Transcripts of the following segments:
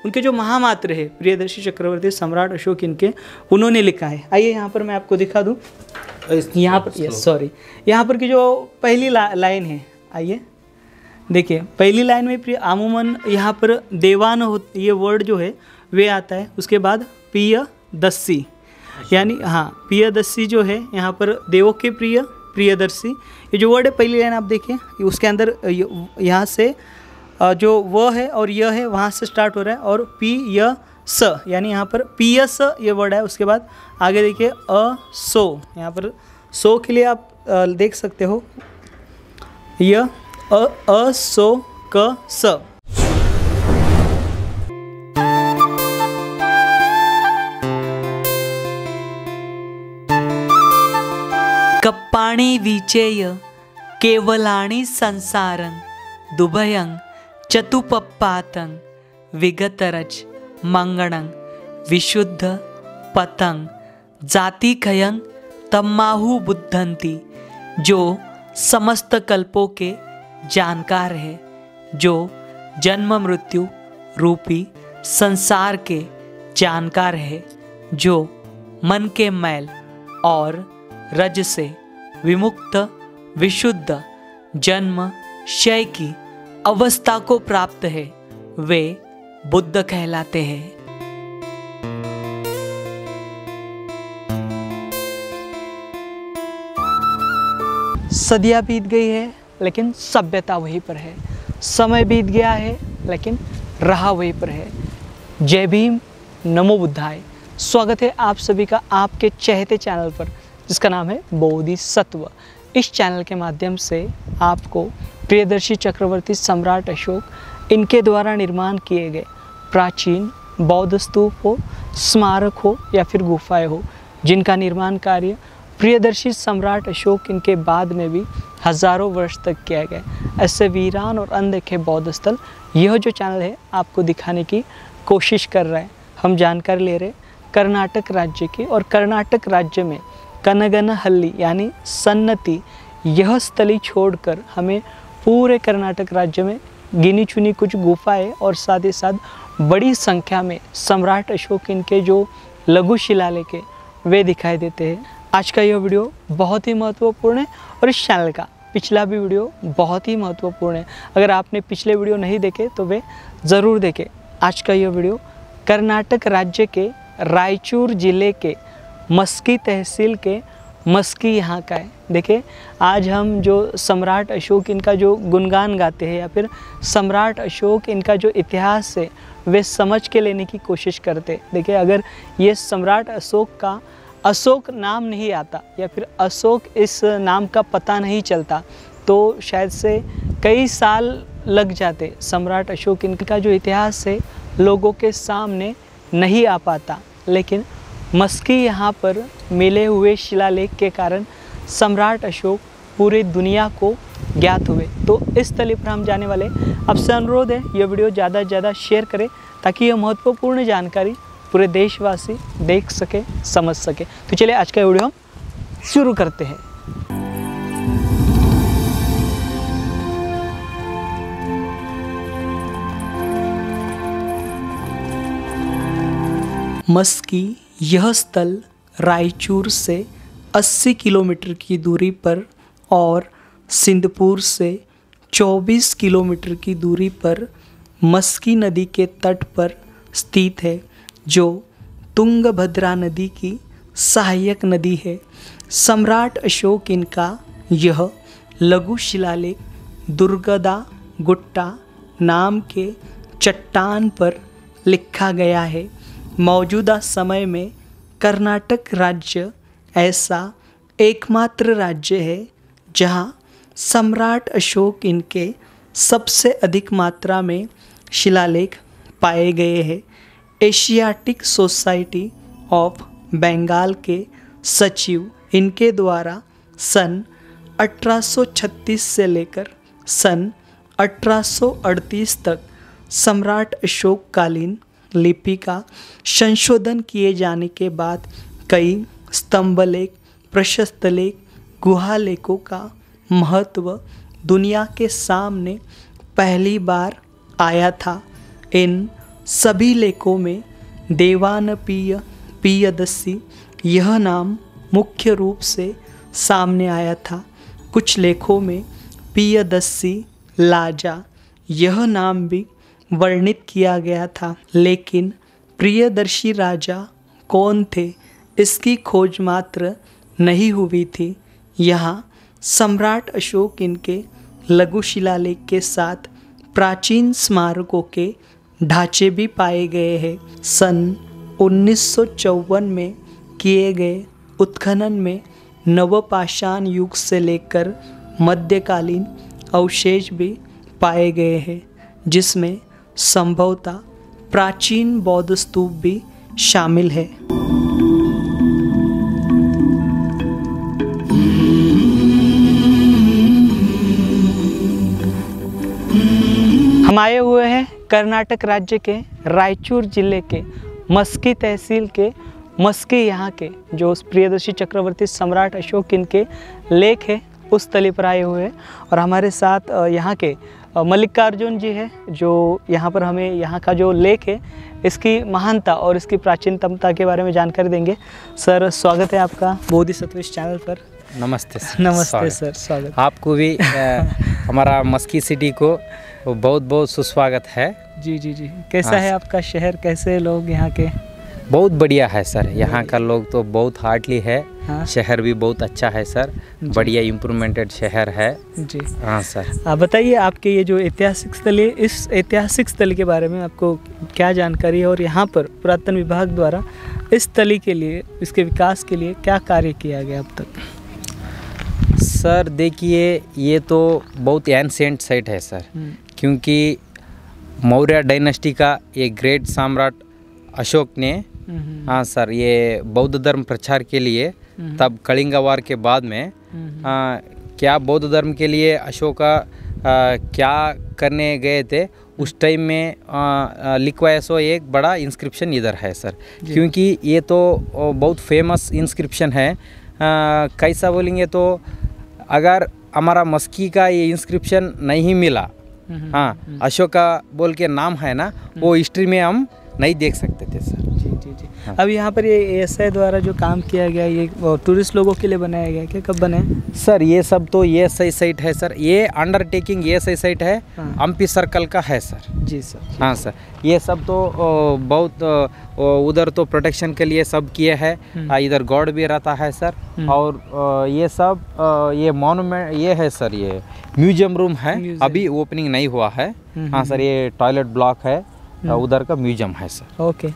उनके जो महामात्र है प्रियदर्शी चक्रवर्ती सम्राट अशोक इनके, उन्होंने लिखा है। आइए यहाँ पर मैं आपको दिखा दूँ, यहाँ पर यहाँ पर की जो पहली लाइन है, आइए देखिए पहली लाइन में अमूमन यहाँ पर देवान हो, ये वर्ड जो है वे आता है। उसके बाद प्रियदर्शी, यानी हाँ प्रियदर्शी जो है यहाँ पर देवों के प्रिय, प्रियदर्शी, ये जो वर्ड है पहली लाइन आप देखिए, उसके अंदर यहाँ से जो व है और यह है वहाँ से स्टार्ट हो रहा है, और पी य स यानी यहाँ पर पीयस ये वर्ड है। उसके बाद आगे देखिए सो, यहाँ पर सो के लिए आप देख सकते हो य सो क स। कप्पाणी विचेय केवलाणी संसारं दुभयं चतुपप्पातं विगतरज मंगणं विशुद्ध पतं जातिखयं तम्माहु बुद्धंती। जो समस्त कल्पों के जानकार है, जो जन्म मृत्यु रूपी संसार के जानकार है, जो मन के मैल और रज से विमुक्त विशुद्ध जन्म क्षय की अवस्था को प्राप्त है, वे बुद्ध कहलाते हैं। सदियाँ बीत गई है लेकिन सभ्यता वहीं पर है, समय बीत गया है लेकिन रहा वहीं पर है। जय भीम, नमो बुद्धाय। स्वागत है आप सभी का आपके चहेते चैनल पर, जिसका नाम है बोधिसत्व। इस चैनल के माध्यम से आपको प्रियदर्शी चक्रवर्ती सम्राट अशोक इनके द्वारा निर्माण किए गए प्राचीन बौद्ध स्तूप हो, स्मारक हो या फिर गुफाएं हो, जिनका निर्माण कार्य प्रियदर्शी सम्राट अशोक इनके बाद में भी हज़ारों वर्ष तक किया गया, ऐसे वीरान और अनदेखे बौद्ध स्थल यह जो चैनल है आपको दिखाने की कोशिश कर रहा है। हम जानकारी ले रहे कर्नाटक राज्य की, और कर्नाटक राज्य में कनगनहल्ली यानी सन्नति यह स्थली छोड़कर हमें पूरे कर्नाटक राज्य में गिनी चुनी कुछ गुफाएं और साथ ही साथ बड़ी संख्या में सम्राट अशोक इनके जो लघु शिलालेख है वे दिखाई देते हैं। आज का यह वीडियो बहुत ही महत्वपूर्ण है और इस चैनल का पिछला भी वीडियो बहुत ही महत्वपूर्ण है। अगर आपने पिछले वीडियो नहीं देखे तो वे ज़रूर देखें। आज का यह वीडियो कर्नाटक राज्य के रायचूर जिले के मस्की तहसील के मस्की यहाँ का है। देखिए आज हम जो सम्राट अशोक इनका जो गुणगान गाते हैं या फिर सम्राट अशोक इनका जो इतिहास है वे समझ के लेने की कोशिश करते। देखिए अगर ये सम्राट अशोक का अशोक नाम नहीं आता या फिर अशोक इस नाम का पता नहीं चलता तो शायद से कई साल लग जाते, सम्राट अशोक इनका जो इतिहास है लोगों के सामने नहीं आ पाता। लेकिन मस्की यहाँ पर मिले हुए शिलालेख के कारण सम्राट अशोक पूरी दुनिया को ज्ञात हुए। तो इस तले पर हम जाने वाले, आपसे अनुरोध है यह वीडियो ज़्यादा से ज़्यादा शेयर करें ताकि यह महत्वपूर्ण जानकारी पूरे देशवासी देख सके, समझ सके। तो चलिए आज का वीडियो हम शुरू करते हैं। मस्की यह स्थल रायचूर से 80 किलोमीटर की दूरी पर और सिंधपुर से 24 किलोमीटर की दूरी पर मस्की नदी के तट पर स्थित है, जो तुंगभद्रा नदी की सहायक नदी है। सम्राट अशोक इनका यह लघु शिलालेख दुर्गदा गुट्टा नाम के चट्टान पर लिखा गया है। मौजूदा समय में कर्नाटक राज्य ऐसा एकमात्र राज्य है जहां सम्राट अशोक इनके सबसे अधिक मात्रा में शिलालेख पाए गए हैं। एशियाटिक सोसाइटी ऑफ बंगाल के सचिव इनके द्वारा सन 1836 से लेकर सन 1838 तक सम्राट अशोक कालीन लिपि का संशोधन किए जाने के बाद कई स्तंभ लेख, प्रशस्त लेख, गुहा लेखों का महत्व दुनिया के सामने पहली बार आया था। इन सभी लेखों में देवानपीय पियदस्सी यह नाम मुख्य रूप से सामने आया था। कुछ लेखों में पियदस्सी लाजा यह नाम भी वर्णित किया गया था, लेकिन प्रियदर्शी राजा कौन थे इसकी खोज मात्र नहीं हुई थी। यहाँ सम्राट अशोक इनके लघु शिलालेख के साथ प्राचीन स्मारकों के ढांचे भी पाए गए हैं। सन 1954 में किए गए उत्खनन में नवपाषाण युग से लेकर मध्यकालीन अवशेष भी पाए गए हैं, जिसमें संभवतः प्राचीन बौद्ध स्तूप भी शामिल है। हम आए हुए हैं कर्नाटक राज्य के रायचूर जिले के मस्की तहसील के मस्की यहाँ के जो प्रियदर्शी चक्रवर्ती सम्राट अशोक इनके लेख है उस स्थली पर आए हुए हैं। और हमारे साथ यहाँ के मल्लिकार्जुन जी है जो यहाँ पर हमें यहाँ का जो लेख है इसकी महानता और इसकी प्राचीनतमता के बारे में जानकारी देंगे। सर स्वागत है आपका बोधिसत्व इस चैनल पर। नमस्ते सर। नमस्ते सर, स्वागत। आपको भी हमारा मस्की सिटी को बहुत बहुत सुस्वागत है। जी जी जी, कैसा है आपका शहर, कैसे लोग यहाँ के? बहुत बढ़िया है सर, यहाँ का लोग तो बहुत हार्डली है। हाँ? शहर भी बहुत अच्छा है सर, बढ़िया इम्प्रूवमेंटेड शहर है जी। हाँ सर। आप बताइए आपके ये जो ऐतिहासिक स्थल है, इस ऐतिहासिक स्थल के बारे में आपको क्या जानकारी है और यहाँ पर पुरातन विभाग द्वारा इस स्थली के लिए, इसके विकास के लिए क्या कार्य किया गया अब तक? सर देखिए, ये तो बहुत एंशिएंट साइट है सर, क्योंकि मौर्य डायनेस्टी का एक ग्रेट सम्राट अशोक ने हाँ सर ये बौद्ध धर्म प्रचार के लिए तब कलिंग वार के बाद में क्या बौद्ध धर्म के लिए अशोका क्या करने गए थे उस टाइम में लिखवाया सो एक बड़ा इंस्क्रिप्शन इधर है सर, क्योंकि ये तो बहुत फेमस इंस्क्रिप्शन है। कैसा बोलेंगे तो अगर हमारा मस्की का ये इंस्क्रिप्शन नहीं मिला, हाँ अशोका बोल के नाम है ना, वो हिस्ट्री में हम नहीं देख सकते थे सर। जी जी जी। हाँ। अब यहाँ पर ये एएसआई द्वारा जो काम किया गया ये टूरिस्ट लोगों के लिए बनाया गया क्या, कब बने सर? ये सब तो एएसआई साइट है सर, ये अंडरटेकिंग एएसआई साइट है। हाँ। हम्पी सर्कल का है सर। जी सर। हाँ सर, ये सब तो बहुत उधर तो प्रोटेक्शन के लिए सब किए हैं, इधर गॉड भी रहता है सर। और ये सब ये मॉन्यूमेंट ये है सर, ये म्यूजियम रूम है, अभी ओपनिंग नहीं हुआ है। हाँ सर, ये टॉयलेट ब्लॉक है, उधर का म्यूजियम है सर। ओके,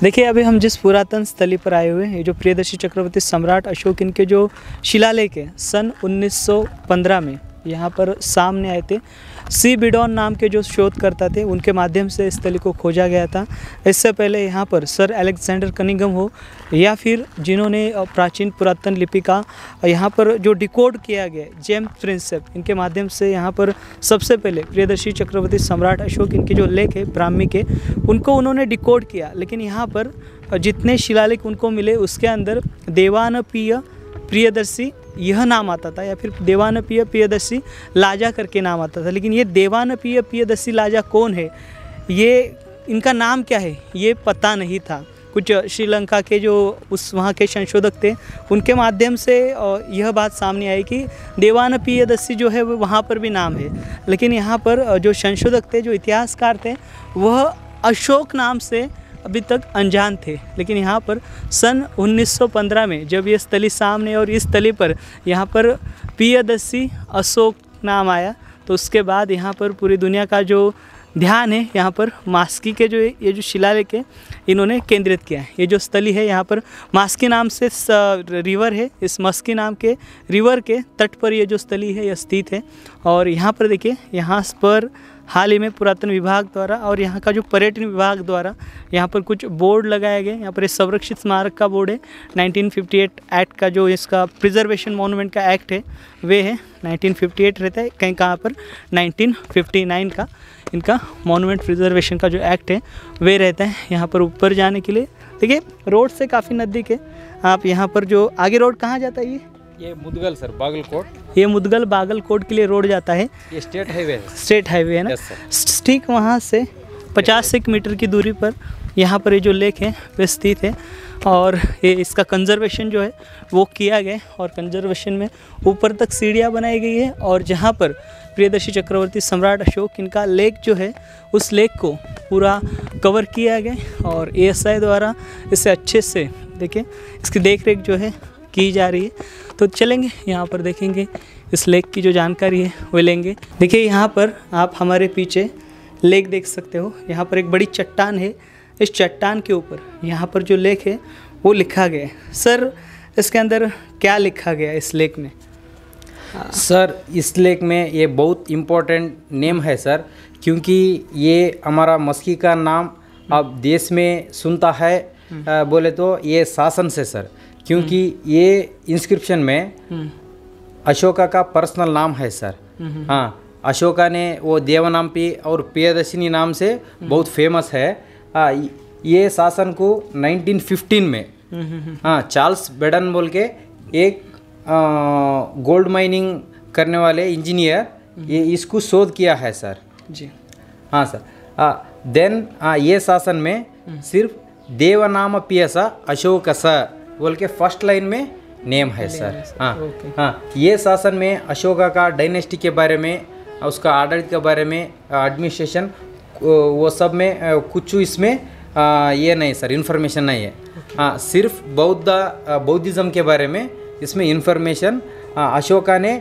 देखिए अभी हम जिस पुरातन स्थली पर आए हुए हैं, ये जो प्रियदर्शी चक्रवर्ती सम्राट अशोक इनके जो शिलालेख है सन 1915 में यहाँ पर सामने आए थे। सी बिडॉन नाम के जो शोधकर्ता थे उनके माध्यम से इस स्थली को खोजा गया था। इससे पहले यहाँ पर सर अलेक्जेंडर कनिंघम हो या फिर जिन्होंने प्राचीन पुरातन लिपि का यहाँ पर जो डिकोड किया गया जेम्स प्रिंसेप, इनके माध्यम से यहाँ पर सबसे पहले प्रियदर्शी चक्रवर्ती सम्राट अशोक इनके जो लेख है ब्राह्मी के, उनको उन्होंने डिकोड किया। लेकिन यहाँ पर जितने शिलालेख उनको मिले उसके अंदर देवानपीय प्रियदर्शी यह नाम आता था या फिर देवानपीय प्रियदर्शी लाजा करके नाम आता था। लेकिन ये देवानपीय प्रियदर्शी लाजा कौन है, ये इनका नाम क्या है, ये पता नहीं था। कुछ श्रीलंका के जो उस वहाँ के संशोधक थे उनके माध्यम से यह बात सामने आई कि देवानपीय प्रियदर्शी जो है वो वहाँ पर भी नाम है। लेकिन यहाँ पर जो संशोधक थे, जो इतिहासकार थे, वह अशोक नाम से अभी तक अनजान थे। लेकिन यहाँ पर सन 1915 में जब ये स्थली सामने और इस स्थली पर यहाँ पर प्रियदर्शी अशोक नाम आया, तो उसके बाद यहाँ पर पूरी दुनिया का जो ध्यान है यहाँ पर मास्की के जो ये जो शिलालेख है इन्होंने केंद्रित किया है। ये जो स्थली है यहाँ पर मास्की नाम से रिवर है, इस मस्की नाम के रिवर के तट पर ये जो स्थली है यह स्थित है। और यहाँ पर देखिए, यहाँ पर हाल ही में पुरातन विभाग द्वारा और यहाँ का जो पर्यटन विभाग द्वारा यहाँ पर कुछ बोर्ड लगाए गए। यहाँ पर संरक्षित स्मारक का बोर्ड है, 1958 एक्ट का जो इसका प्रिजर्वेशन मॉन्यूमेंट का एक्ट है वे है 1958 रहता है, कहीं कहाँ पर 1959 का इनका मॉन्यूमेंट प्रिजर्वेशन का जो एक्ट है वे रहता है। यहाँ पर ऊपर जाने के लिए देखिए रोड से काफ़ी नज़दीक है। आप यहाँ पर जो आगे रोड कहाँ जाता है, ये मुदगल सर, बागलकोट। ये मुदगल बागलकोट के लिए रोड जाता है, ये स्टेट हाईवे है। स्टेट हाईवे है ना। yes, ठीक वहाँ से 50 मीटर की दूरी पर यहाँ पर ये जो लेक है वे स्थित है। और ये इसका कंजर्वेशन जो है वो किया गया है, और कंजर्वेशन में ऊपर तक सीढ़ियाँ बनाई गई है। और जहाँ पर प्रियदर्शी चक्रवर्ती सम्राट अशोक इनका लेक जो है उस लेक को पूरा कवर किया गया है, और ASI द्वारा इसे अच्छे से देखिए इसकी देखरेख जो है की जा रही है। तो चलेंगे यहाँ पर देखेंगे इस लेक की जो जानकारी है वो लेंगे। देखिए यहाँ पर आप हमारे पीछे लेक देख सकते हो, यहाँ पर एक बड़ी चट्टान है। इस चट्टान के ऊपर यहाँ पर जो लेक है वो लिखा गया है। सर इसके अंदर क्या लिखा गया है इस लेक में? सर इस लेक में ये बहुत इम्पोर्टेंट नेम है सर, क्योंकि ये हमारा मस्की का नाम अब देश में सुनता है। बोले तो ये शासन से सर, क्योंकि ये इंस्क्रिप्शन में अशोका का पर्सनल नाम है सर। हाँ, अशोका ने वो देवनाम्पी और प्रियदर्शिनी नाम से बहुत फेमस है। ये शासन को 1915 में चार्ल्स बेडन बोल के एक गोल्ड माइनिंग करने वाले इंजीनियर ये इसको शोध किया है सर जी। हाँ सर। देन ये शासन में सिर्फ देवनाम पियसा अशोक स बोल के फर्स्ट लाइन में नेम है सर। हाँ, ये शासन में अशोका का डायनेस्टी के बारे में, उसका आडಳಿत के बारे में, एडमिनिस्ट्रेशन वो सब में कुछ इसमें ये नहीं सर, इन्फॉर्मेशन नहीं है। हाँ, सिर्फ बौद्धिज़्म के बारे में इसमें इन्फॉर्मेशन अशोका ने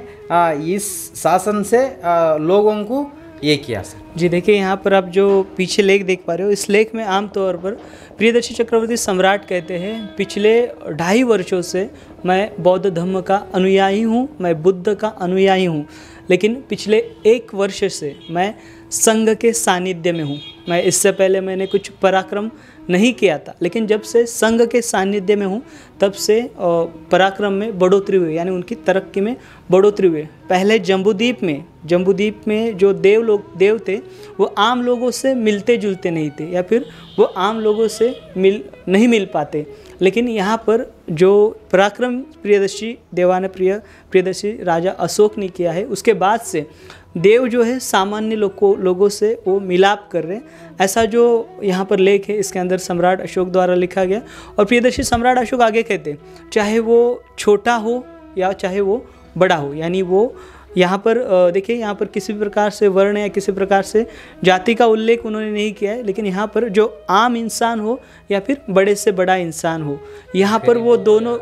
इस शासन से लोगों को ये किया सर जी। देखिए यहाँ पर आप जो पीछे लेक देख पा रहे हो, इस लेक में आमतौर पर प्रियदर्शी चक्रवर्ती सम्राट कहते हैं पिछले 2.5 वर्षों से मैं बौद्ध धर्म का अनुयायी हूँ, मैं बुद्ध का अनुयायी हूँ, लेकिन पिछले 1 वर्ष से मैं संघ के सानिध्य में हूँ। मैं इससे पहले मैंने कुछ पराक्रम नहीं किया था, लेकिन जब से संघ के सानिध्य में हूँ तब से पराक्रम में बढ़ोतरी हुई, यानी उनकी तरक्की में बढ़ोतरी हुई। पहले जम्बूद्वीप में जो देव थे वो आम लोगों से मिलते जुलते नहीं थे, या फिर वो आम लोगों से नहीं मिल पाते। लेकिन यहाँ पर जो पराक्रम प्रियदर्शी राजा अशोक ने किया है, उसके बाद से देव जो है सामान्य लोगों से वो मिलाप कर रहे हैं। ऐसा जो यहाँ पर लेख है इसके अंदर सम्राट अशोक द्वारा लिखा गया। और प्रियदर्शी सम्राट अशोक आगे कहते चाहे वो छोटा हो या चाहे वो बड़ा हो, यानी वो यहाँ पर देखिए यहाँ पर किसी भी प्रकार से वर्ण या किसी प्रकार से जाति का उल्लेख उन्होंने नहीं किया है, लेकिन यहाँ पर जो आम इंसान हो या फिर बड़े से बड़ा इंसान हो, यहाँ पर वो दोनों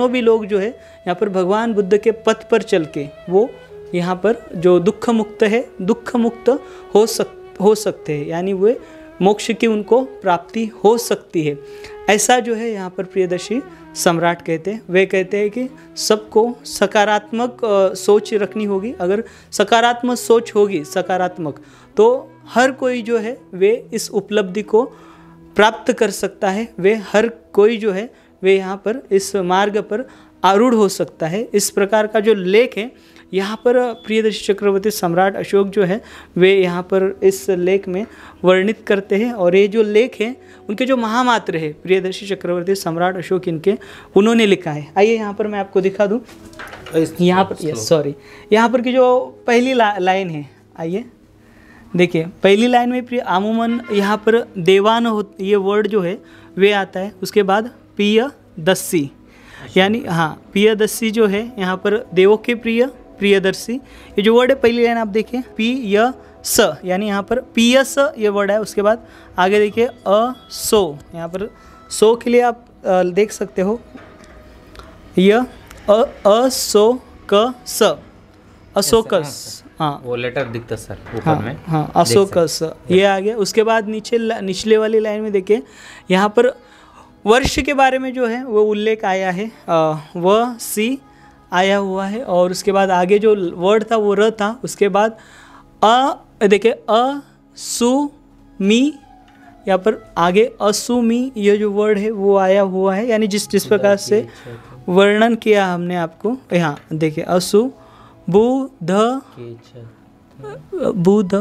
भी लोग जो है यहाँ पर भगवान बुद्ध के पथ पर चल के वो यहाँ पर जो दुख मुक्त हो सकते हैं, यानी वे मोक्ष की उनको प्राप्ति हो सकती है। ऐसा जो है यहाँ पर प्रियदर्शी सम्राट कहते हैं। वे कहते हैं कि सबको सकारात्मक सोच रखनी होगी। अगर सकारात्मक सोच होगी तो हर कोई जो है वे इस उपलब्धि को प्राप्त कर सकता है। वे हर कोई जो है वे यहाँ पर इस मार्ग पर आरूढ़ हो सकता है। इस प्रकार का जो लेख है यहाँ पर प्रियदर्शी चक्रवर्ती सम्राट अशोक जो है वे यहाँ पर इस लेख में वर्णित करते हैं। और ये जो लेख है उनके जो महामात्र है प्रियदर्शी चक्रवर्ती सम्राट अशोक इनके उन्होंने लिखा है। आइए यहाँ पर मैं आपको दिखा दूँ। यहाँ पर यहाँ पर की जो पहली लाइन है, आइए देखिए पहली लाइन में आमूमन यहाँ पर देवान ये वर्ड जो है वे आता है। उसके बाद प्रियदर्शी, यानी हाँ प्रियदर्शी जो है यहाँ पर देवों के प्रियदर्शी, ये जो वर्ड है पहली लाइन आप देखिए स, यानी यहाँ पर पियस ये वर्ड है। उसके बाद आगे देखिए सो, यहाँ पर सो के लिए आप देख सकते हो अशोकस, हाँ वो लेटर दिखता सर ऊपर में, हाँ अशोकस ये आ गया। उसके बाद निचले वाली लाइन में देखिए यहाँ पर वर्ष के बारे में जो है वो उल्लेख आया है, वह सी आया हुआ है। और उसके बाद आगे जो वर्ड था वो र था। उसके बाद देखिए असुमी, यहाँ पर आगे असुमी ये जो वर्ड है वो आया हुआ है, यानी जिस प्रकार से वर्णन किया हमने आपको। यहाँ देखिए बुध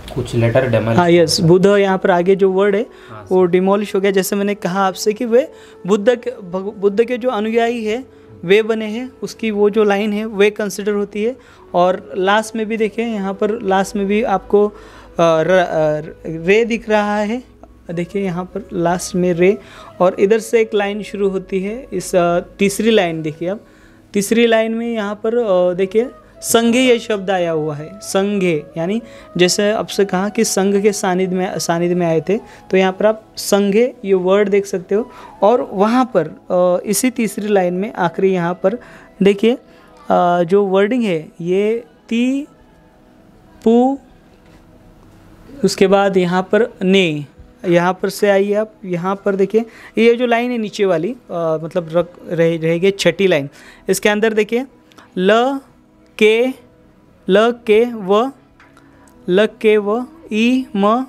कुछ लेटर डेमोलिश, हाँ यस बुद्ध, यहाँ पर आगे जो वर्ड है वो डिमोलिश हो गया। जैसे मैंने कहा आपसे कि वे बुद्ध के जो अनुयायी है वे बने हैं उसकी वो जो लाइन है वे कंसिडर होती है। और लास्ट में भी देखिए यहाँ पर लास्ट में भी आपको रे दिख रहा है, देखिए यहाँ पर लास्ट में रे, और इधर से एक लाइन शुरू होती है इस तीसरी लाइन। देखिए अब तीसरी लाइन में यहाँ पर देखिए संघे ये शब्द आया हुआ है। संघे यानी जैसे आपसे कहा कि संघ के सानिध्य में आए थे, तो यहाँ पर आप संघे ये वर्ड देख सकते हो। और वहाँ पर इसी तीसरी लाइन में आखिरी यहाँ पर देखिए जो वर्डिंग है ये ती पू, उसके बाद यहाँ पर ने, यहाँ पर से आइए आप यहाँ पर देखिए ये जो लाइन है नीचे वाली मतलब रहेगी छठी लाइन। इसके अंदर देखिए ल के व ई म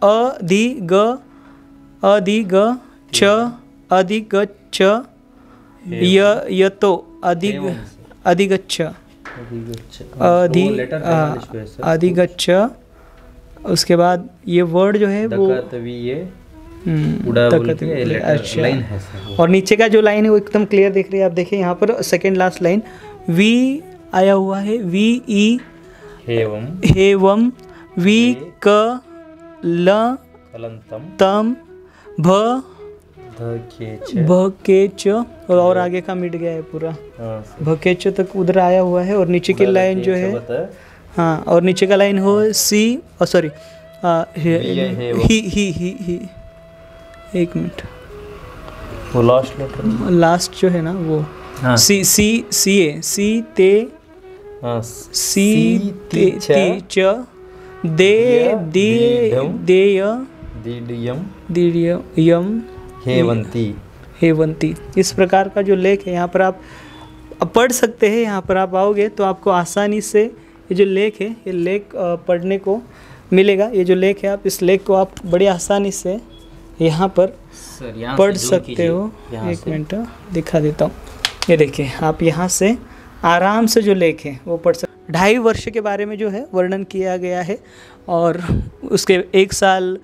अधि ग छ यतो अधिगच्छ अधिगच्छ। उसके बाद ये वर्ड जो है वो अच्छा, और नीचे का जो लाइन है वो एकदम क्लियर दिख रही है। आप देखिए यहाँ पर सेकेंड लास्ट लाइन वी आया हुआ है, वी ई हेवम वी क ल तम भ के च, और आगे का मिट गया है पूरा, भ के च तक उधर आया हुआ है। और नीचे की लाइन जो है हाँ, और नीचे का लाइन हो सी सॉरी ही एक मिनट, वो लास्ट जो है ना वो सी ते सी ते च दे देय यम हेवंती। इस प्रकार का जो लेख है यहाँ पर आप पढ़ सकते हैं। यहाँ पर आप आओगे तो आपको आसानी से ये जो लेख है ये लेख पढ़ने को मिलेगा। ये जो लेख है आप इस लेख को आप बड़ी आसानी से यहाँ पर पढ़ सकते हो। एक मिनट दिखा देता हूँ, ये देखिए आप यहाँ से आराम से जो लेख है वो पढ़ सकते। 2.5 वर्ष के बारे में जो है वर्णन किया गया है, और उसके 1 साल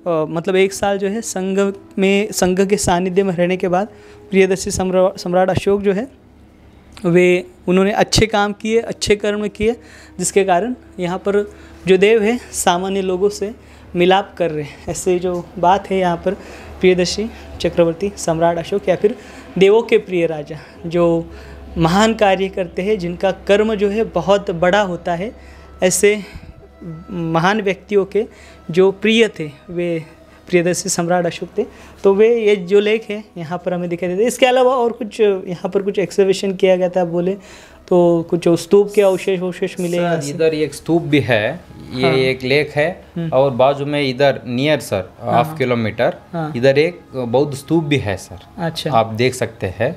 मतलब 1 साल जो है संघ के सानिध्य में रहने के बाद प्रियदर्शी सम्राट अशोक जो है वे उन्होंने अच्छे काम किए, अच्छे कर्म किए, जिसके कारण यहाँ पर जो देव है सामान्य लोगों से मिलाप कर रहे हैं। ऐसे जो बात है यहाँ पर प्रियदर्शी चक्रवर्ती सम्राट अशोक या फिर देवों के प्रिय राजा जो महान कार्य करते हैं, जिनका कर्म जो है बहुत बड़ा होता है, ऐसे महान व्यक्तियों के जो प्रिय थे वे प्रियदर्शी सम्राट अशोक थे। तो वे ये जो लेख है यहाँ पर हमें दिखाई देते हैं। इसके अलावा और कुछ यहाँ पर कुछ एक्सिबिशन किया गया था, आप बोले तो कुछ स्तूप के अवशेष मिले। इधर एक स्तूप भी है, ये हाँ। एक लेख है, और बाजू में इधर नियर सर हाफ किलोमीटर इधर एक बौद्ध स्तूप भी है सर। अच्छा, आप देख सकते हैं।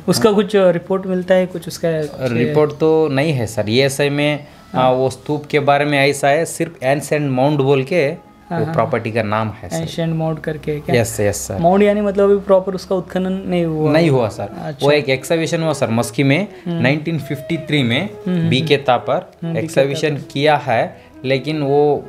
उसका कुछ रिपोर्ट मिलता है? कुछ उसका रिपोर्ट तो नहीं है सर, ये ऐसे में वो स्तूप के बारे में ऐसा है, सिर्फ एंसेंट माउंट बोल के वो प्रॉपर्टी का नाम है सर। एंशिएंट माउंट करके क्या? Yes sir. माउंट यानी मतलब अभी प्रॉपर उसका उत्खनन नहीं हुआ सर। अच्छा। वो एक एक्सिबिशन हुआ सर मस्की में 1953 में बीकेता पर एक्सिबिशन किया है, लेकिन वो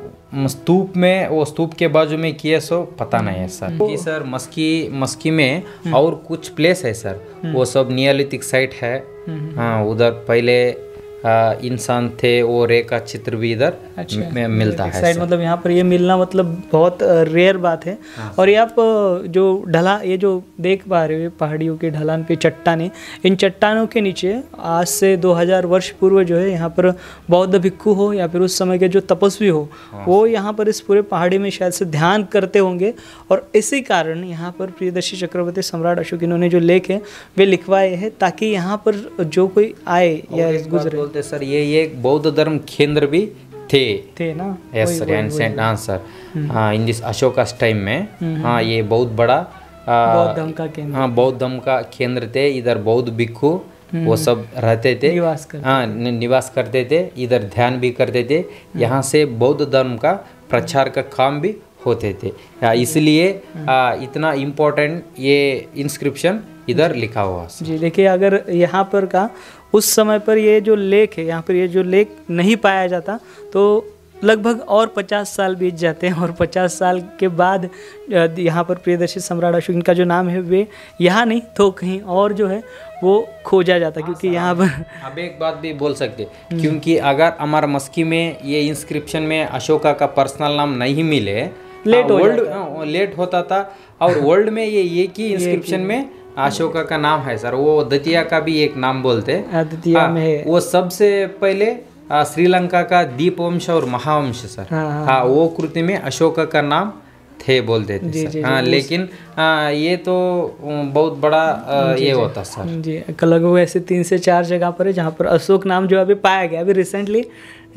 स्तूप के बाजू में किए सो पता नहीं है सर। कि सर मस्की में और कुछ प्लेस है सर, वो सब नियोलिथिक साइट है। हाँ, उधर पहले इंसान थे, वो रे का चित्र भी इधर मिलता है साइड। मतलब यहाँ पर ये मिलना मतलब बहुत रेयर बात है। हाँ। और ये आप जो ये जो देख पा रहे हो पहाड़ियों के ढलान पे चट्टानें, इन चट्टानों के नीचे आज से 2000 वर्ष पूर्व जो है यहाँ पर बौद्ध भिक्खु हो या फिर उस समय के जो तपस्वी हो, हाँ। वो यहाँ पर इस पूरे पहाड़ी में शायद से ध्यान करते होंगे, और इसी कारण यहाँ पर प्रियदर्शी चक्रवर्ती सम्राट अशोक इन्होंने जो लेख है वे लिखवाए हैं, ताकि यहाँ पर जो कोई आए या गुजरे। सर ये एक बौद्ध धर्म केंद्र भी थे ना? Yes sir, ancient answer in this Ashoka's time में। हाँ, ये बहुत बड़ा बौद्ध धर्म का केंद्र, हाँ बौद्ध धर्म का केंद्र थे। इधर बौद्ध भिक्खु वो सब रहते थे, निवास करते थे, इधर ध्यान भी करते थे। यहाँ से बौद्ध धर्म का प्रचार का काम भी होते थे, इसलिए इतना इम्पोर्टेंट ये इंस्क्रिप्शन इधर लिखा हुआ। जी देखिए, अगर यहाँ पर का उस समय पर ये जो लेख है, यहाँ पर ये जो लेख नहीं पाया जाता तो लगभग और 50 साल बीत जाते हैं और 50 साल के बाद यहाँ पर प्रियदर्शी सम्राट अशोक इनका जो नाम है वे यहाँ नहीं तो कहीं और जो है वो खोजा जाता है, क्योंकि यहाँ पर अब एक बात भी बोल सकते, क्योंकि अगर हमारा मस्की में ये इंस्क्रिप्शन में अशोका का पर्सनल नाम नहीं मिले, लेट होता था और वर्ल्ड में ये एक ही इंस्क्रिप्शन में अशोका का नाम है सर। वो दतिया का भी एक नाम बोलते हैं, दतिया में है। वो सबसे पहले श्रीलंका का दीपवंश और महावंश सर, हाँ वो कृति में अशोका का नाम थे बोलते थे सर। हाँ लेकिन ये तो बहुत बड़ा ये होता सर जी। लगभग ऐसे 3 से 4 जगह पर है जहाँ पर अशोक नाम जो अभी पाया गया, अभी रिसेंटली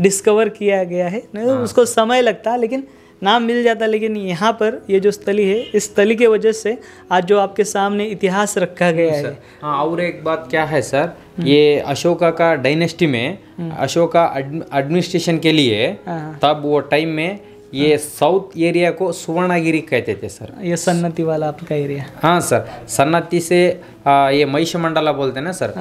डिस्कवर किया गया है। नहीं तो उसको समय लगता है लेकिन नाम मिल जाता। लेकिन यहाँ पर ये जो स्थली है, इस स्थली की वजह से आज जो आपके सामने इतिहास रखा गया है। हाँ और एक बात क्या है सर, ये अशोका का डायनेस्टी में अशोका एडमिनिस्ट्रेशन के लिए तब वो टाइम में ये साउथ एरिया को सुवर्णगिरी कहते थे सर। ये सन्नति वाला आपका एरिया। हाँ सर, सन्नति से ये महिष मंडला बोलते हैं ना सर,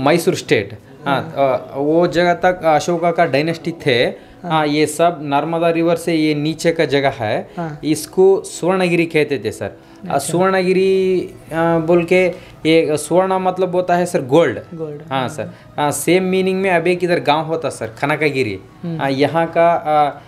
मैसूर स्टेट। हाँ वो जगह तक अशोका का डायनेस्टी थे। हाँ ये सब नर्मदा रिवर से ये नीचे का जगह है, इसको सुवर्णगिरी कहते थे सर। सुवर्णगिरी बोल के ये स्वर्ण मतलब होता है सर गोल्ड। हाँ सर, सेम मीनिंग में अब एक इधर गांव होता सर कनकागिरी। यहाँ का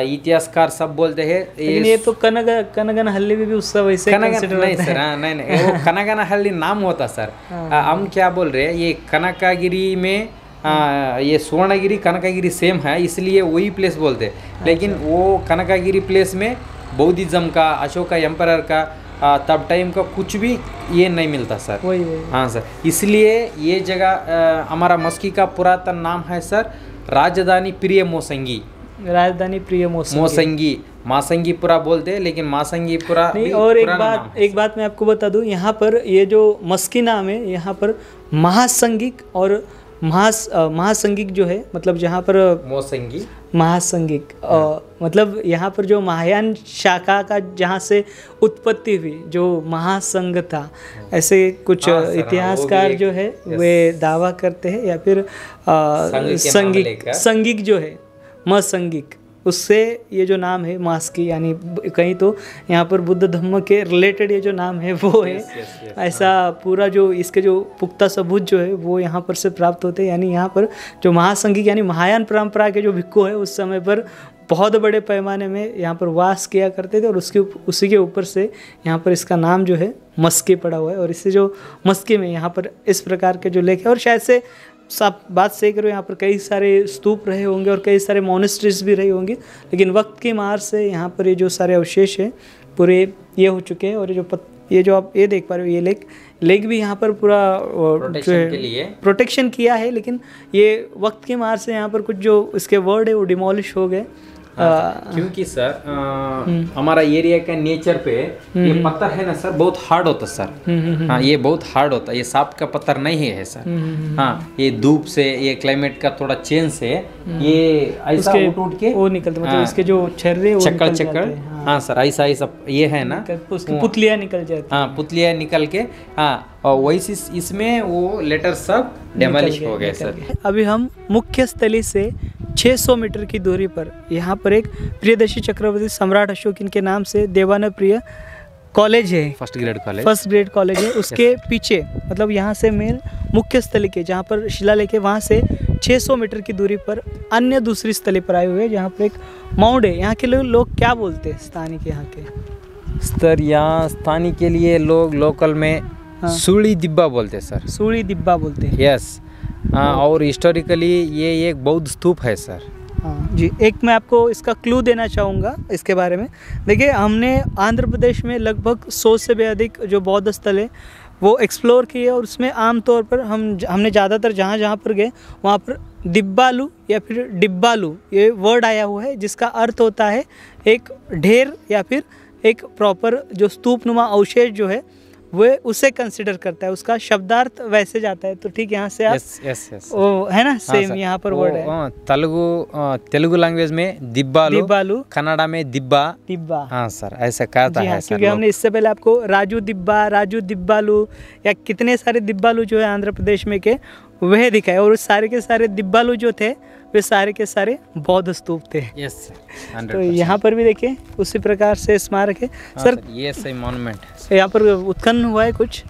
इतिहासकार सब बोलते हैं। लेकिन ये तो कनगनहल्ली भी उस वैसे नहीं सर, नहीं वो कनगनहल्ली नाम होता सर। हम क्या बोल रहे हैं, ये कनकागिरी में ये सुवर्णगिरी कनकागिरी सेम है इसलिए वही प्लेस बोलते हैं। लेकिन वो कनकागिरी प्लेस में बौद्धिज्म का, अशोका एम्परर का तब टाइम का कुछ भी ये नहीं मिलता सर। वही। हाँ सर, इसलिए ये जगह हमारा मस्की का पुरातन नाम है सर राजधानी प्रिय मोसंगी। राजधानी प्रिय मोसंगी, मासंगीपुरा बोलते हैं लेकिन मासंगीपुरा नहीं। और एक बात मैं आपको बता दूं, यहाँ पर ये जो मस्की नाम है, यहाँ पर महासंगिक और महासंगिक जो है, मतलब जहाँ पर मोसंगी महासंगिक मतलब यहाँ पर जो महायान शाखा का जहाँ से उत्पत्ति हुई, जो महासंघ था, ऐसे कुछ इतिहासकार जो है वे दावा करते हैं। या फिर संगिक जो है महसंगिक, उससे ये जो नाम है मास्की, यानी कहीं तो यहाँ पर बुद्ध धम्म के रिलेटेड ये जो नाम है वो है। ऐसा पूरा जो इसके जो पुख्ता सबूत जो है वो यहाँ पर से प्राप्त होते हैं। यानी यहाँ पर जो महासंघिक यानी महायान परंपरा के जो भिक्खु है उस समय पर बहुत बड़े पैमाने में यहाँ पर वास किया करते थे और उसी के ऊपर से यहाँ पर इसका नाम जो है मस्की पड़ा हुआ है। और इससे जो मस्की में यहाँ पर इस प्रकार के जो लेख है, और शायद से सब बात सही करो, यहाँ पर कई सारे स्तूप रहे होंगे और कई सारे मोनेस्ट्रीज भी रही होंगी, लेकिन वक्त की मार से यहाँ पर ये जो सारे अवशेष हैं पूरे ये हो चुके हैं। और ये जो आप ये देख पा रहे हो, ये लेक भी यहाँ पर पूरा प्रोटेक्शन किया है, लेकिन ये वक्त की मार से यहाँ पर कुछ जो इसके वर्ड है वो डिमोलिश हो गए। क्योंकि सर हमारा एरिया का नेचर पे ये पत्थर है ना सर बहुत हार्ड होता सर। हाँ ये बहुत हार्ड होता है, ये सांप का पत्थर नहीं है सर। हाँ ये धूप से, ये क्लाइमेट का थोड़ा चेंज से ये ऐसा उठ के वो निकलते, मतलब इसके जो छर्रे चक्कर। हाँ सर ऐसा ये है ना, उसकी पुतलियाँ निकल जाती। हाँ पुतलियाँ निकल के, हाँ और वैसे इसमें वो लेटर सब डेमोलिश हो गए सर। अभी हम मुख्य स्थली से 600 मीटर की दूरी पर यहाँ पर एक प्रियदर्शी चक्रवर्ती सम्राट अशोक इनके नाम से देवानंद प्रिय कॉलेज है, फर्स्ट ग्रेड कॉलेज है। उसके पीछे मतलब यहाँ से मेन मुख्य स्थली के जहाँ पर शिलालेख है वहाँ से 600 मीटर की दूरी पर अन्य दूसरी स्थली पर आए हुए हैं जहाँ पर एक माउंट है। यहाँ के लोग क्या बोलते हैं स्थानीय के, यहाँ के स्तर यहाँ स्थानीय के लिए लोग लोकल में सूली दिब्बा बोलते हैं सर। सूली दिब्बा बोलते हैं, यस। और हिस्टोरिकली ये एक बौद्ध स्तूप है सर। हाँ जी, एक मैं आपको इसका क्लू देना चाहूँगा इसके बारे में। देखिए हमने आंध्र प्रदेश में लगभग 100 से भी अधिक जो बौद्ध स्थल है वो एक्सप्लोर किए, और उसमें आमतौर पर हमने ज़्यादातर जहाँ पर गए वहाँ पर दिब्बालू या फिर डिब्बालू ये वर्ड आया हुआ है, जिसका अर्थ होता है एक ढेर या फिर एक प्रॉपर जो स्तूपनुमा अवशेष जो है वो उसे कंसिडर करता है, उसका शब्दार्थ वैसे जाता है। तो ठीक यहाँ से आप यस वो है ना सेम यहाँ पर वर्ड है। तेलुगु लैंग्वेज में दिब्बालू, कन्नड़ा में दिब्बा। हाँ सर ऐसा कहता है सर। क्योंकि हमने इससे पहले आपको राजू दिब्बालू या कितने सारे दिब्बालू जो है आंध्र प्रदेश में के वह दिखाए, और सारे के सारे दिब्बालू जो थे वे सारे के सारे बौद्ध स्तूप थे। यस सर, तो यहाँ पर भी देखिए उसी प्रकार से स्मारक है सर। ये सही मॉन्यूमेंट है। यहाँ पर उत्खनन हुआ है कुछ?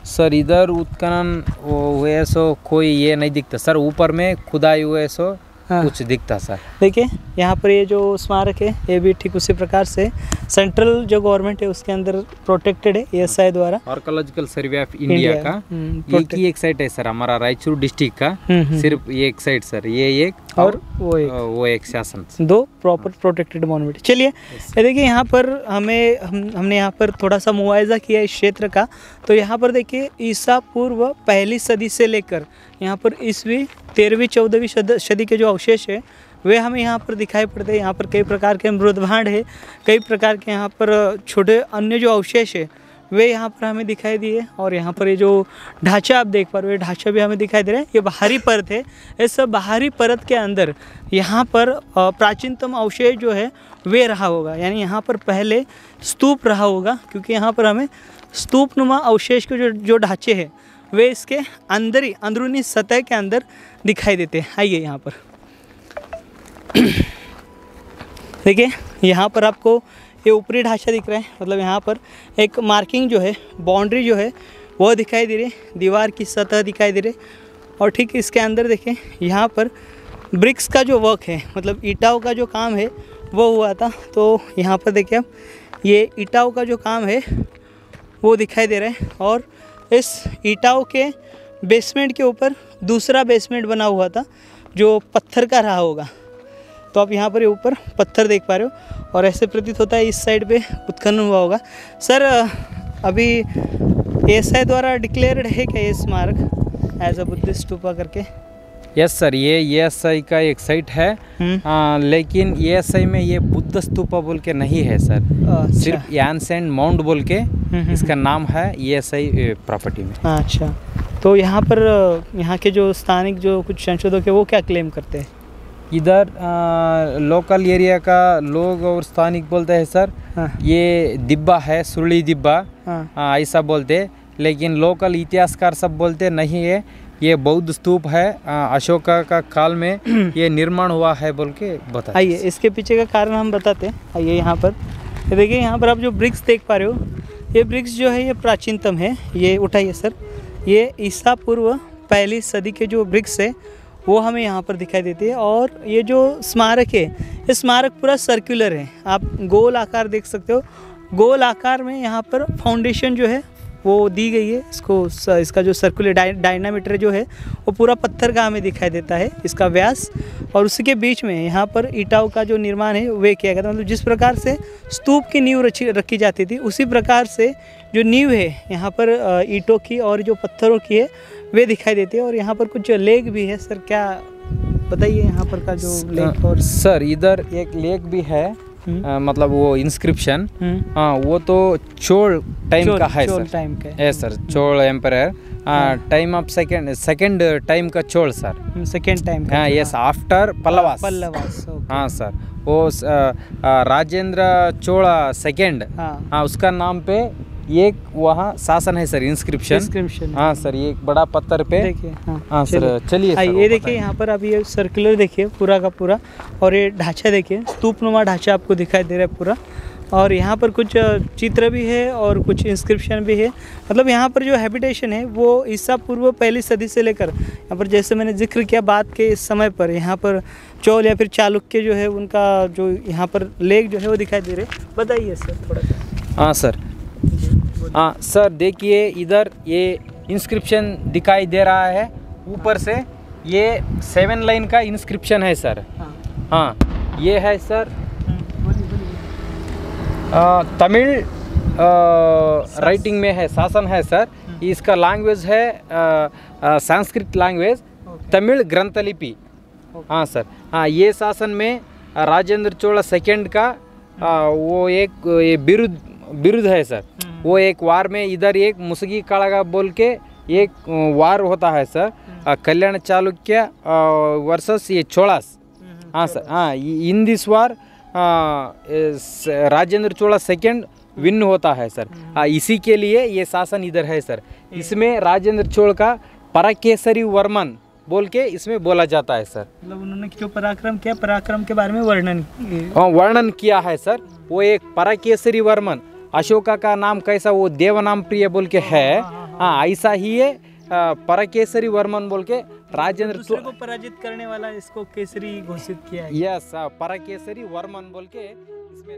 सर इधर उत्खनन हुए सो कोई ये नहीं दिखता सर, ऊपर में खुदाई हुए सो हाँ। कुछ दिखता सर। देखिए यहाँ पर ये जो स्मारक है ये भी ठीक उसी प्रकार से सेंट्रल जो गवर्नमेंट है उसके अंदर प्रोटेक्टेड है ASI द्वारा। आर्कोलॉजिकल सर्वे ऑफ इंडिया का एक ही एक साइट है सर, हमारा रायचूर डिस्ट्रिक्ट का सिर्फ ये एक साइट सर, ये एक और वो एक शासन, दो प्रॉपर प्रोटेक्टेड मॉन्यूमेंट। चलिए ये देखिए यहाँ पर हमने यहाँ पर थोड़ा सा मुआयजा किया इस क्षेत्र का। तो यहाँ पर देखिए ईसा पूर्व 1ली सदी से लेकर यहाँ पर ईस्वी 13वीं 14वीं सदी के जो अवशेष है वे हमें यहाँ पर दिखाई पड़ते हैं। यहाँ पर कई प्रकार के मृद भांड है, कई प्रकार के यहाँ पर छोटे अन्य जो अवशेष है वे यहाँ पर हमें दिखाई दिए। और यहाँ पर ये जो ढांचा आप देख पा रहे हो, ये ढांचा भी हमें दिखाई दे रहा है। ये बाहरी परत है, इस बाहरी परत के अंदर यहाँ पर प्राचीनतम अवशेष जो है वे रहा होगा, यानी यहाँ पर पहले स्तूप रहा होगा, क्योंकि यहाँ पर हमें स्तूपनुमा अवशेष के जो ढांचे हैं वे इसके अंदर ही अंदरूनी सतह के अंदर दिखाई देते हैं। आइए यहाँ पर देखिए, यहाँ पर आपको ये ऊपरी ढांचा दिख रहा है, मतलब यहाँ पर एक मार्किंग जो है, बाउंड्री जो है वो दिखाई दे रही है, दीवार की सतह दिखाई दे रही है। और ठीक इसके अंदर देखें यहाँ पर ब्रिक्स का जो वर्क है, मतलब ईंटों का जो काम है वो हुआ था। तो यहाँ पर देखिए आप ये ईंटों का जो काम है वो दिखाई दे रहा है। और इस ईंटों के बेसमेंट के ऊपर दूसरा बेसमेंट बना हुआ था जो पत्थर का रहा होगा। तो आप यहाँ पर ऊपर पत्थर देख पा रहे हो, और ऐसे प्रतीत होता है इस साइड पे उत्खनन हुआ होगा। सर अभी ASI द्वारा डिक्लेयर्ड है क्या ये स्मारक एज अ बुद्धिस्ट स्तूपा करके? यस सर, ये ASI का एक साइट है, लेकिन ASI में ये बुद्ध स्तूपा बोल के नहीं है सर। अच्छा। सिर्फ एंसेंट माउंट बोल के इसका नाम है ASI प्रॉपर्टी में। अच्छा, तो यहाँ पर यहाँ के जो स्थानिक जो कुछ संशोधक है वो क्या क्लेम करते हैं? इधर लोकल एरिया का लोग और स्थानिक बोलते हैं सर, हाँ। ये दिब्बा है, सुरली दिब्बा, हाँ। ऐसा बोलते। लेकिन लोकल इतिहासकार सब बोलते नहीं है, ये बौद्ध स्तूप है, अशोका का काल में ये निर्माण हुआ है बोल के बता। आइए इसके पीछे का कारण हम बताते हैं। आइए यहाँ पर ये देखिए, यहाँ पर आप जो ब्रिक्स देख पा रहे हो, ये ब्रिक्स जो है ये प्राचीनतम है। ये उठाइए सर, ये ईसा पूर्व 1ली सदी के जो ब्रिक्स है वो हमें यहाँ पर दिखाई देती है। और ये जो स्मारक है, ये स्मारक पूरा सर्कुलर है, आप गोल आकार देख सकते हो। गोल आकार में यहाँ पर फाउंडेशन जो है वो दी गई है। इसका जो सर्कुलर डायनामीटर जो है वो पूरा पत्थर का हमें दिखाई देता है, इसका व्यास। और उसी के बीच में यहाँ पर ईंटों का जो निर्माण है वे किया गया था। मतलब जिस प्रकार से स्तूप की नींव रखी जाती थी, उसी प्रकार से जो नींव है यहाँ पर ईंटों की और जो पत्थरों की है वे दिखाई देती है। और यहाँ पर कुछ लेक भी है सर, क्या बताइए यहाँ पर का जो लेक? और सर इधर एक लेक भी है, मतलब वो इंस्क्रिप्शन, हाँ, वो तो चोल टाइम का है सर। टाइम का है sir, Chola empire, time of second time का चोल सर, सेकंड टाइम का। हाँ यस, आफ्टर पल्लवास। हाँ सर, वो राजेंद्र चोला सेकंड, हाँ, उसका नाम पे एक वहाँ शासन है सर, इंस्क्रिप्शन। हाँ सर, ये एक बड़ा पत्थर पे देखिए। हाँ सर, चलिए ये देखिए यहाँ पर अभी ये सर्कुलर देखिए पूरा का पूरा, और ये ढांचा देखिए, स्तूपनुमा ढांचा आपको दिखाई दे रहा है पूरा। और यहाँ पर कुछ चित्र भी है और कुछ इंस्क्रिप्शन भी है। मतलब यहाँ पर जो हैबिटेशन है वो ईसा पूर्व 1ली सदी से लेकर यहाँ पर, जैसे मैंने जिक्र किया बात के इस समय पर, यहाँ पर चोल या फिर चालुक्य जो है उनका जो यहाँ पर लेक जो है वो दिखाई दे रहे। बताइए सर थोड़ा सा। हाँ सर, हाँ सर, देखिए इधर ये इंस्क्रिप्शन दिखाई दे रहा है ऊपर से, ये 7 लाइन का इंस्क्रिप्शन है सर। हाँ, ये है सर तमिल राइटिंग में है, शासन है सर। इसका लैंग्वेज है संस्कृत लैंग्वेज, तमिल ग्रंथलिपि। हाँ सर, हाँ, ये शासन में राजेंद्र चोला सेकंड का वो एक ये बिरुद है सर। वो एक वार में इधर एक मुसगी काड़गा बोल के एक वार होता है सर, कल्याण चालुक्य वर्सेस ये चोलास। हाँ सर, हाँ, in this war Rajendra Chola second win होता है सर। इसी के लिए ये शासन इधर है सर। इसमें राजेंद्र चोल का पराकेसरी वर्मन बोल के इसमें बोला जाता है सर। मतलब उन्होंने जो पराक्रम किया, पराक्रम के बारे में वर्णन वर्णन किया है सर। वो एक पराकेसरी वर्मन, अशोका का नाम कैसा वो देवनाम प्रिय बोल के है, हाँ ऐसा ही है पराकेसरी वर्मन बोल के राजेंद्र दूसरे को पराजित करने वाला इसको केसरी घोषित किया है। यस पराकेसरी वर्मन बोल के इसमें